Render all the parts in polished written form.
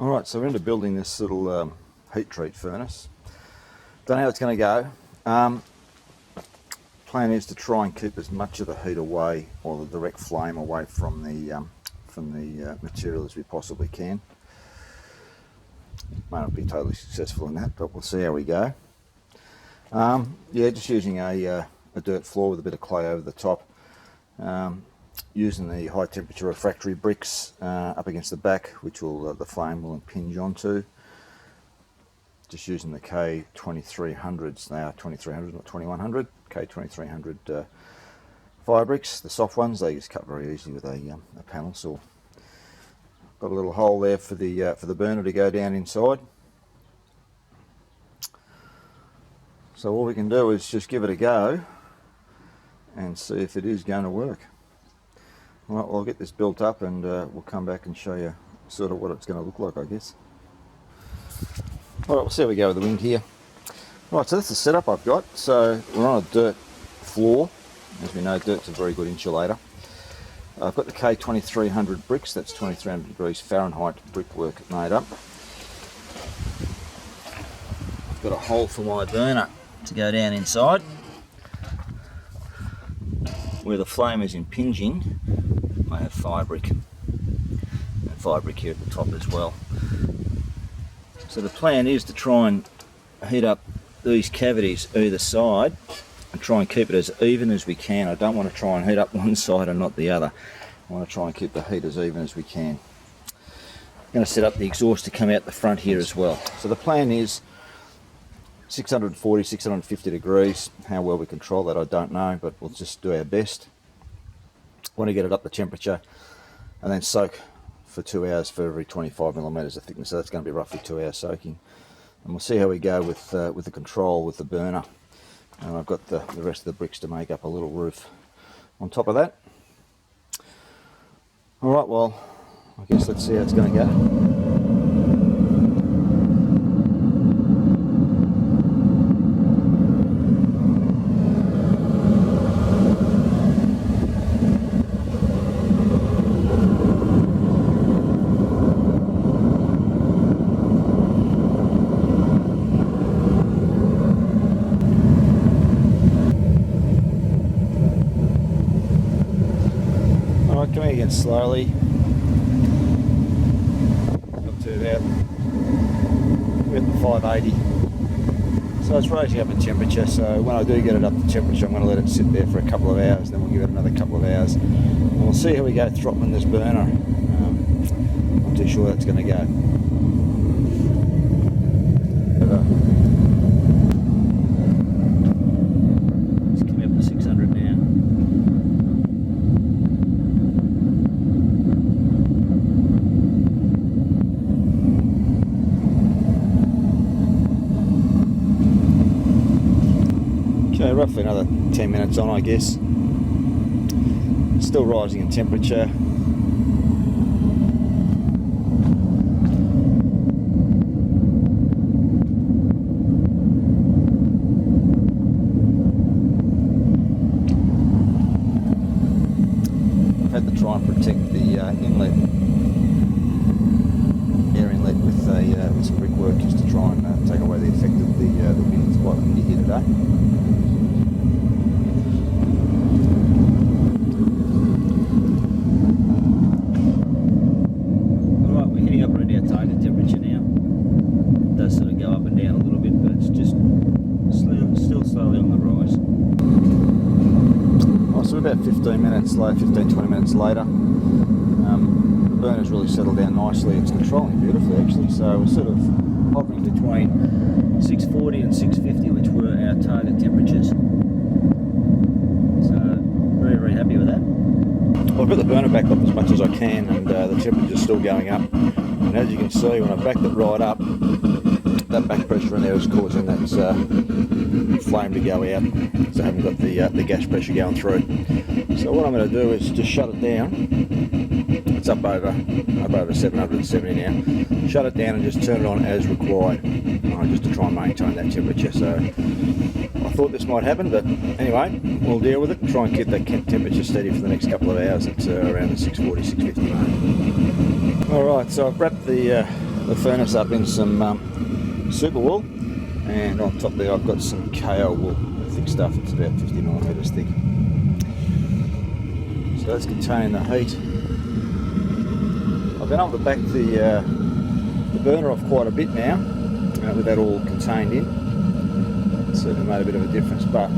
Alright, so we're into building this little heat treat furnace. Don't know how it's going to go. Plan is to try and keep as much of the heat away, or the direct flame away from the material as we possibly can. May not be totally successful in that, but we'll see how we go. Yeah, just using a dirt floor with a bit of clay over the top. Using the high temperature refractory bricks up against the back, which will the flame will impinge onto. Just using the K2300s, they are 2300 not 2100, K2300 fire bricks, the soft ones. They just cut very easily with a panel saw. Got a little hole there for the burner to go down inside. So all we can do is just give it a go and see if it is going to work. Right, well, I'll get this built up and we'll come back and show you sort of what it's going to look like, I guess. Alright, we'll see how we go with the wind here. Right, so that's the setup I've got. So we're on a dirt floor. As we know, dirt's a very good insulator. I've got the K2300 bricks, that's 2300 degrees Fahrenheit brickwork made up. I've got a hole for my burner to go down inside. Where the flame is impinging, I have fire brick, and fire brick here at the top as well. So the plan is to try and heat up these cavities either side and try and keep it as even as we can. I don't want to try and heat up one side and not the other. I want to try and keep the heat as even as we can. I'm going to set up the exhaust to come out the front here as well. So the plan is 640, 650 degrees. How well we control that I don't know, but we'll just do our best. Want to get it up the temperature and then soak for 2 hours for every 25 millimeters of thickness. So that's going to be roughly 2 hours soaking. And we'll see how we go with the control with the burner. And I've got the rest of the bricks to make up a little roof on top of that. Alright, well, I guess let's see how it's going to go. Coming again slowly up to about the 580. So it's rising up in temperature, so when I do get it up to temperature, I'm going to let it sit there for a couple of hours, then we'll give it another couple of hours and we'll see how we go throttling this burner. Not too sure that's going to go. It's coming up to 600 now. Roughly another 10 minutes on, I guess. Still rising in temperature. I've had to try and protect the inlet, air inlet with some brickwork just to try and take away the effect of the wind. It's quite windy here today. So about 15 minutes later, 15-20 minutes later, the burner's really settled down nicely. It's controlling beautifully actually, so we're sort of hovering between 640 and 650, which were our target temperatures. So very, very happy with that. Well, I've got the burner back up as much as I can, and the temperature's still going up. And as you can see, when I backed it right up, that back pressure in there is causing that flame to go out, so I haven't got the gas pressure going through. So what I'm going to do is just shut it down. It's up over 770 now. Shut it down and just turn it on as required, just to try and maintain that temperature. So I thought this might happen, but anyway, we'll deal with it and try and keep that temperature steady for the next couple of hours at around the 640, 650 mark. Alright, so I've wrapped the the furnace up in some super wool, and on top there I've got some KO wool, thick stuff. It's about 50mm thick. So that's containing the heat. I've been able to back the burner off quite a bit now, with that all contained in. It's certainly made a bit of a difference, but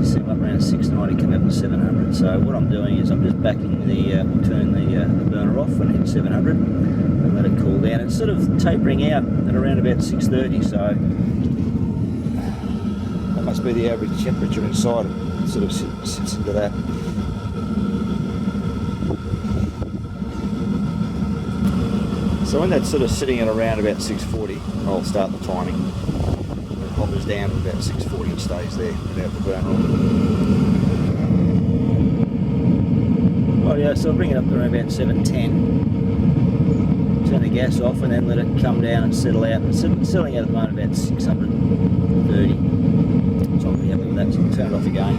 set up around 690, come up to 700. So what I'm doing is I'm just backing the, turning the burner off and hit 700 and let it cool down. It's sort of tapering out at around about 630, so that must be the average temperature inside. It sort of sits into that. So when that's sort of sitting at around about 640, I'll start the timing. It hovers down to about 640 and stays there without the burner on. Right, yeah, so I'll bring it up to around about 710. Turn the gas off and then let it come down and settle out. It's settling out at the moment about 630. So I'll be happy with that, so I'll turn it off again.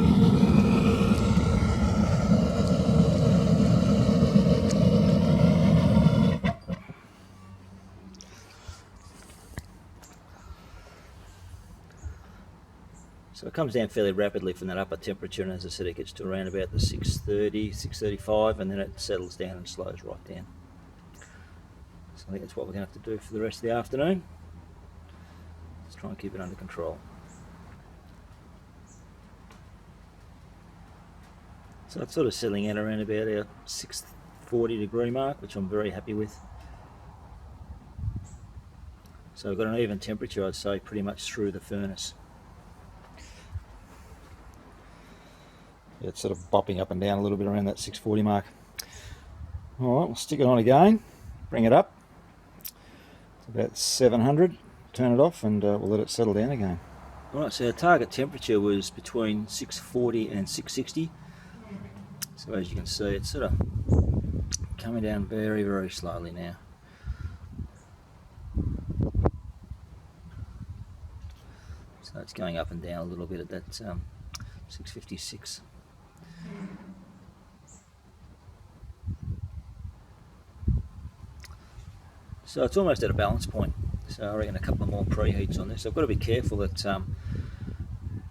So it comes down fairly rapidly from that upper temperature, and as I said, it gets to around about the 630, 635, and then it settles down and slows right down. So I think that's what we're going to have to do for the rest of the afternoon. Let's try and keep it under control. So it's sort of settling out around about our 640 degree mark, which I'm very happy with. So we've got an even temperature, I'd say, pretty much through the furnace. Yeah, it's sort of bopping up and down a little bit around that 640 mark. Alright, we'll stick it on again, bring it up. It's about 700, turn it off, and we'll let it settle down again. Alright, so our target temperature was between 640 and 660. So as you can see, it's sort of coming down very, very slowly now. So it's going up and down a little bit at that 656. So it's almost at a balance point. So I reckon a couple of more preheats on this. I've got to be careful that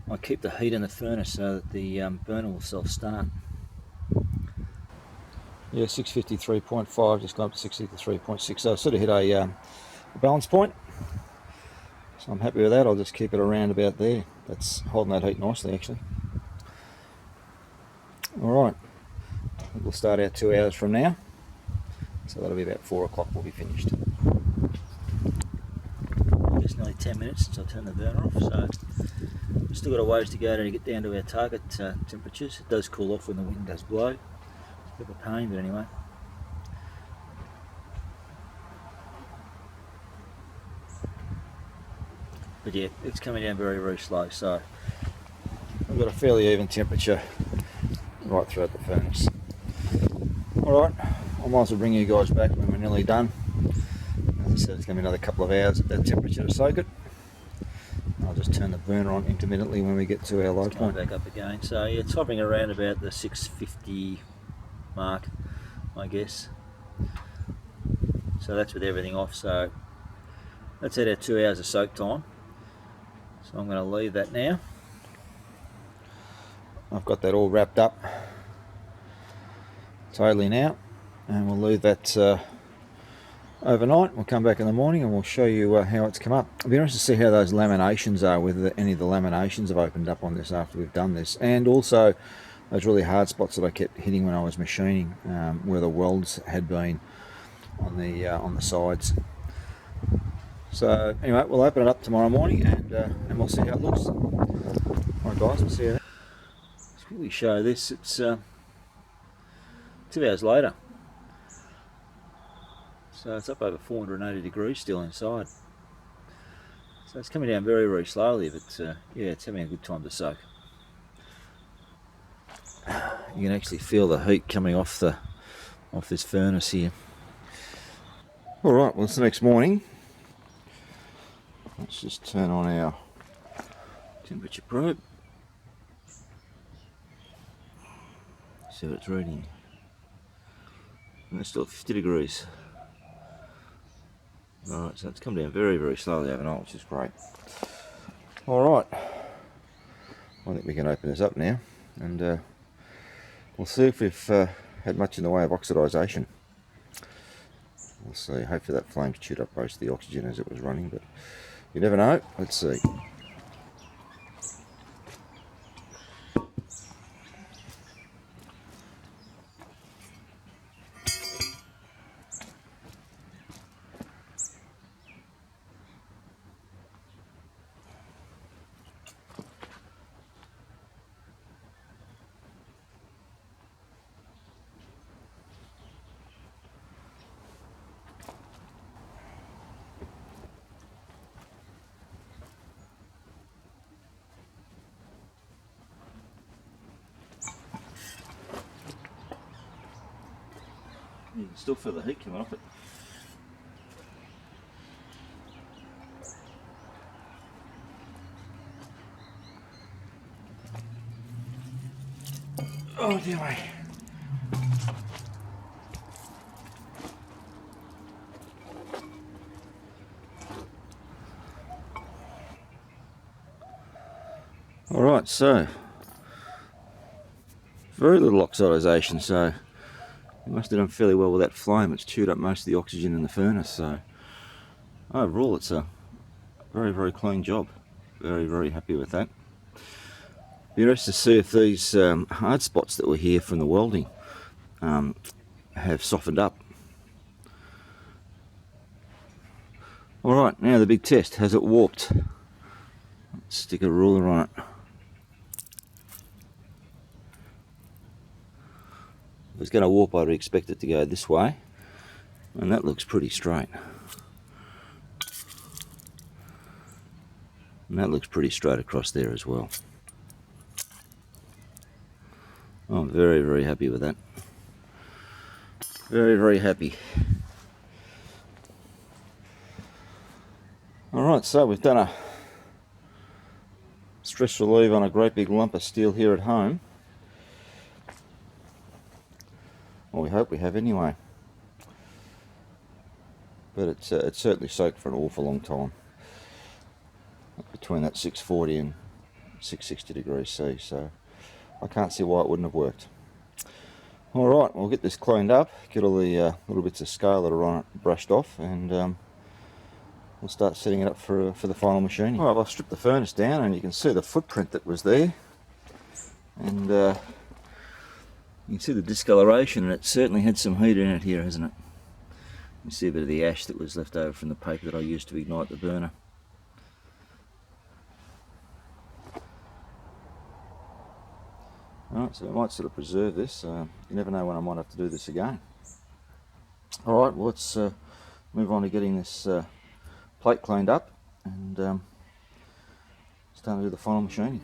I keep the heat in the furnace so that the burner will self-start. Yeah, 653.5, just gone up to 653.6. So I sort of hit a balance point. So I'm happy with that. I'll just keep it around about there. That's holding that heat nicely, actually. Alright, we'll start our 2 hours from now. So that'll be about 4 o'clock, we'll be finished. Just nearly 10 minutes since I turned the burner off, so we've still got a ways to go to get down to our target temperatures. It does cool off when the wind does blow. It's a bit of a pain, but anyway. But yeah, it's coming down very, very slow, so I've got a fairly even temperature right throughout the furnace. Alright, I might as well bring you guys back when we're nearly done. As I said, it's going to be another couple of hours at that temperature to soak it. I'll just turn the burner on intermittently when we get to our low point. Back up again. So yeah, it's hovering around about the 650 mark, I guess. So that's with everything off. So that's at our 2 hours of soak time. So I'm going to leave that now. I've got that all wrapped up totally now, and we'll leave that overnight. We'll come back in the morning and we'll show you how it's come up. I'll be interested to see how those laminations are, whether any of the laminations have opened up on this after we've done this, and also those really hard spots that I kept hitting when I was machining, where the welds had been on the sides. So anyway, we'll open it up tomorrow morning and we'll see how it looks. Alright guys, we'll see you then. Let's quickly show this. It's 2 hours later. So it's up over 480 degrees still inside. So it's coming down very, very slowly, but yeah, it's having a good time to soak. You can actually feel the heat coming off this furnace here. Alright, well it's the next morning. Let's just turn on our temperature probe. See what it's reading. And it's still at 50 degrees. Alright, so it's come down very, very slowly overnight, which is great. Alright, I think we can open this up now, and we'll see if we've had much in the way of oxidisation. We'll see. Hopefully that flame's chewed up most of the oxygen as it was running, but you never know. Let's see. You can still feel the heat coming off it. Oh dear me. Alright, so very little oxidisation, so it must have done fairly well with that flame. It's chewed up most of the oxygen in the furnace, so overall it's a very, very clean job. Very, very happy with that. Be interested to see if these hard spots that were here from the welding have softened up. Alright, now the big test. Has it warped? Let's stick a ruler on it. If it's going to warp, I'd expect it to go this way, and that looks pretty straight. And that looks pretty straight across there as well. I'm very, very happy with that. Very, very happy. Alright, so we've done a stress relieve on a great big lump of steel here at home. Well, we hope we have anyway. But it's certainly soaked for an awful long time. Between that 640 and 660 degrees C, so I can't see why it wouldn't have worked. Alright, we'll get this cleaned up, get all the little bits of scale that are on it brushed off, and we'll start setting it up for the final machining. Alright, I'll strip the furnace down and you can see the footprint that was there. And you can see the discoloration, and it certainly had some heat in it here, hasn't it? You see a bit of the ash that was left over from the paper that I used to ignite the burner. Alright, so I might sort of preserve this. You never know when I might have to do this again. Alright, well, let's move on to getting this plate cleaned up and start to do the final machining.